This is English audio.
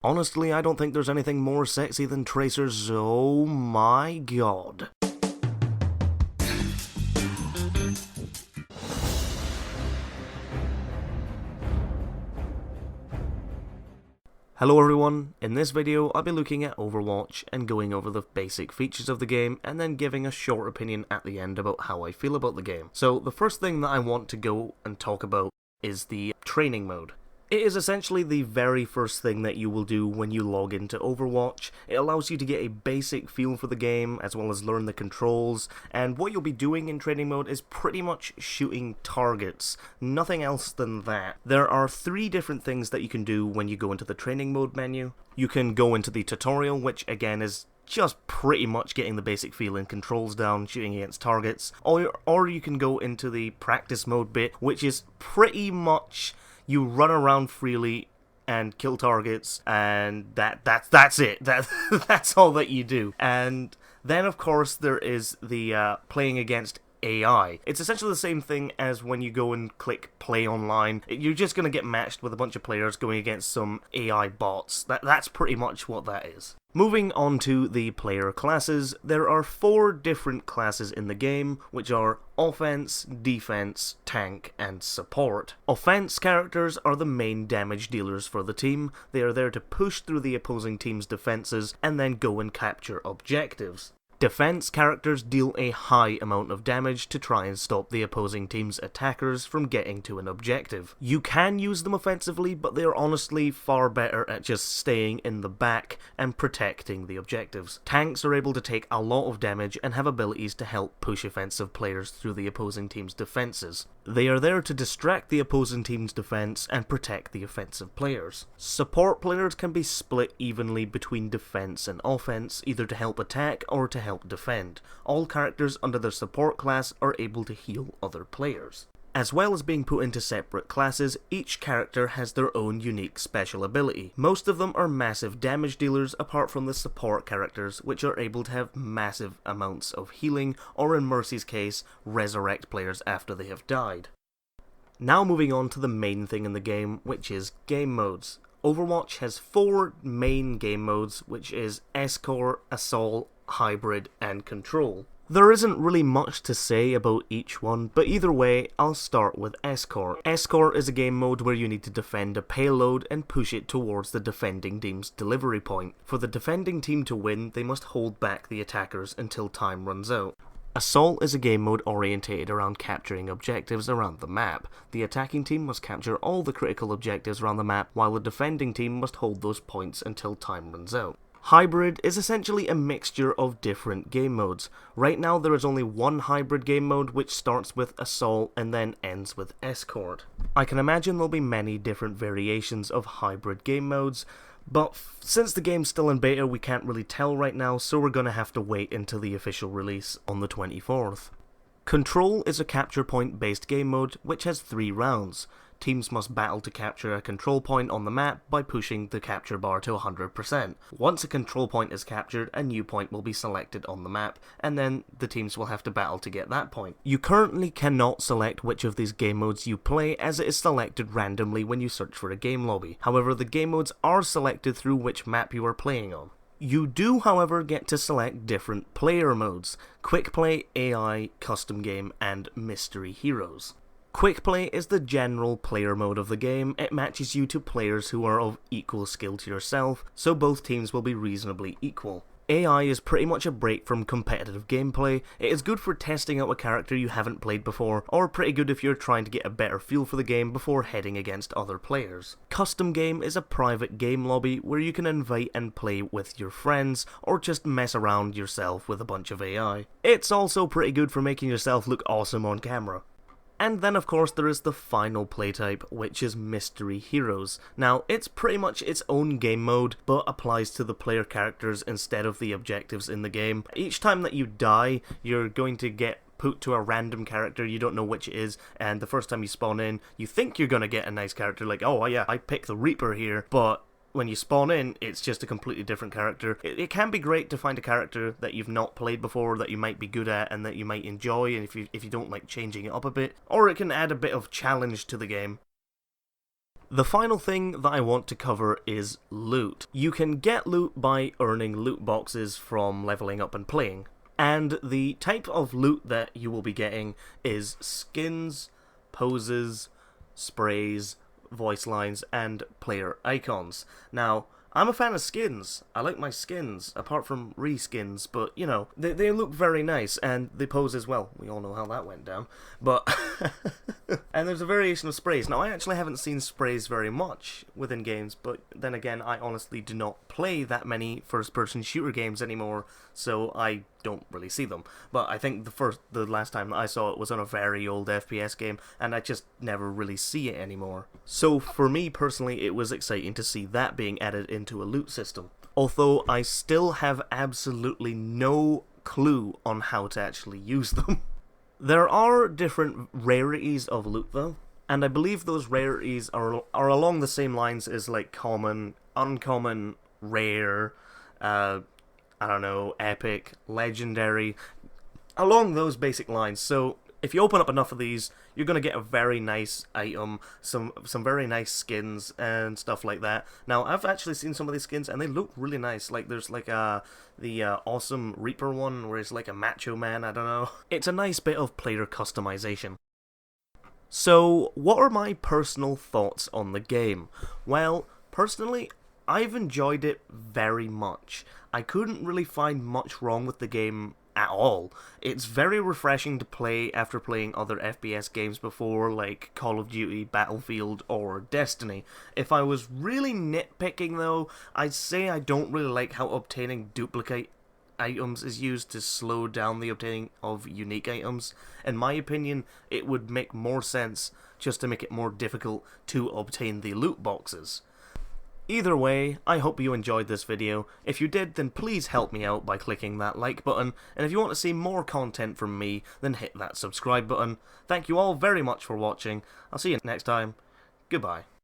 Honestly, I don't think there's anything more sexy than tracers, oh my god. Hello everyone, in this video I'll be looking at Overwatch and going over the basic features of the game and then giving a short opinion at the end about how I feel about the game. So the first thing that I want to go and talk about is the training mode. It is essentially the very first thing that you will do when you log into Overwatch. It allows you to get a basic feel for the game, as well as learn the controls, and what you'll be doing in training mode is pretty much shooting targets, nothing else than that. There are 3 different things that you can do when you go into the training mode menu. You can go into the tutorial, which again is just pretty much getting the basic feel and controls down, shooting against targets, or you can go into the practice mode bit, which is pretty much you run around freely and kill targets, and that's it. That's all that you do. And then, of course, there is the playing against AI. It's essentially the same thing as when you go and click play online. You're just going to get matched with a bunch of players going against some AI bots. That's pretty much what that is. Moving on to the player classes, there are 4 different classes in the game, which are offense, defense, tank, and support. Offense characters are the main damage dealers for the team. They are there to push through the opposing team's defenses and then go and capture objectives. Defense characters deal a high amount of damage to try and stop the opposing team's attackers from getting to an objective. You can use them offensively, but they are honestly far better at just staying in the back and protecting the objectives. Tanks are able to take a lot of damage and have abilities to help push offensive players through the opposing team's defenses. They are there to distract the opposing team's defense and protect the offensive players. Support players can be split evenly between defense and offense, either to help attack or to help defend. All characters under their support class are able to heal other players. As well as being put into separate classes, each character has their own unique special ability. Most of them are massive damage dealers, apart from the support characters, which are able to have massive amounts of healing, or in Mercy's case, resurrect players after they have died. Now moving on to the main thing in the game, which is game modes. Overwatch has 4 main game modes, which is Escort, Assault, Hybrid, and Control. There isn't really much to say about each one, but either way, I'll start with Escort. Escort is a game mode where you need to defend a payload and push it towards the defending team's delivery point. For the defending team to win, they must hold back the attackers until time runs out. Assault is a game mode orientated around capturing objectives around the map. The attacking team must capture all the critical objectives around the map, while the defending team must hold those points until time runs out. Hybrid is essentially a mixture of different game modes. Right now there is only one hybrid game mode, which starts with Assault and then ends with Escort. I can imagine there'll be many different variations of hybrid game modes, but since the game's still in beta we can't really tell right now, so we're gonna have to wait until the official release on the 24th. Control is a capture point based game mode which has 3 rounds. Teams must battle to capture a control point on the map by pushing the capture bar to 100%. Once a control point is captured, a new point will be selected on the map, and then the teams will have to battle to get that point. You currently cannot select which of these game modes you play, as it is selected randomly when you search for a game lobby. However, the game modes are selected through which map you are playing on. You do, however, get to select different player modes: Quick Play, AI, Custom Game, and Mystery Heroes. Quick Play is the general player mode of the game. It matches you to players who are of equal skill to yourself, so both teams will be reasonably equal. AI is pretty much a break from competitive gameplay. It is good for testing out a character you haven't played before, or pretty good if you're trying to get a better feel for the game before heading against other players. Custom Game is a private game lobby where you can invite and play with your friends, or just mess around yourself with a bunch of AI. It's also pretty good for making yourself look awesome on camera. And then of course there is the final playtype, which is Mystery Heroes. Now, it's pretty much its own game mode, but applies to the player characters instead of the objectives in the game. Each time that you die, you're going to get put to a random character, you don't know which it is, and the first time you spawn in, you think you're gonna get a nice character, like, oh yeah, I picked the Reaper here, but when you spawn in, it's just a completely different character. It can be great to find a character that you've not played before, that you might be good at, and that you might enjoy, and if you don't like changing it up a bit. Or it can add a bit of challenge to the game. The final thing that I want to cover is loot. You can get loot by earning loot boxes from leveling up and playing. And the type of loot that you will be getting is skins, poses, sprays, voice lines, and player icons. Now, I'm a fan of skins. I like my skins, apart from reskins, but, you know, they look very nice, and they pose as well. We all know how that went down. But, and there's a variation of sprays. Now, I actually haven't seen sprays very much within games, but then again, I honestly do not play that many first-person shooter games anymore, so I don't really see them. But I think the last time that I saw it was on a very old FPS game, and I just never really see it anymore. So for me personally, it was exciting to see that being added into a loot system. Although I still have absolutely no clue on how to actually use them. There are different rarities of loot though, and I believe those rarities are along the same lines as like common, uncommon, rare, I don't know, epic, legendary, along those basic lines. So if you open up enough of these, you're going to get a very nice item, some very nice skins and stuff like that. Now, I've actually seen some of these skins and they look really nice. Like there's like the Awesome Reaper one where it's like a macho man, I don't know. It's a nice bit of player customization. So, what are my personal thoughts on the game? Well, personally, I've enjoyed it very much. I couldn't really find much wrong with the game at all. It's very refreshing to play after playing other FPS games before, like Call of Duty, Battlefield, or Destiny. If I was really nitpicking though, I'd say I don't really like how obtaining duplicate items is used to slow down the obtaining of unique items. In my opinion, it would make more sense just to make it more difficult to obtain the loot boxes. Either way, I hope you enjoyed this video. If you did, then please help me out by clicking that like button, and if you want to see more content from me, then hit that subscribe button. Thank you all very much for watching. I'll see you next time. Goodbye.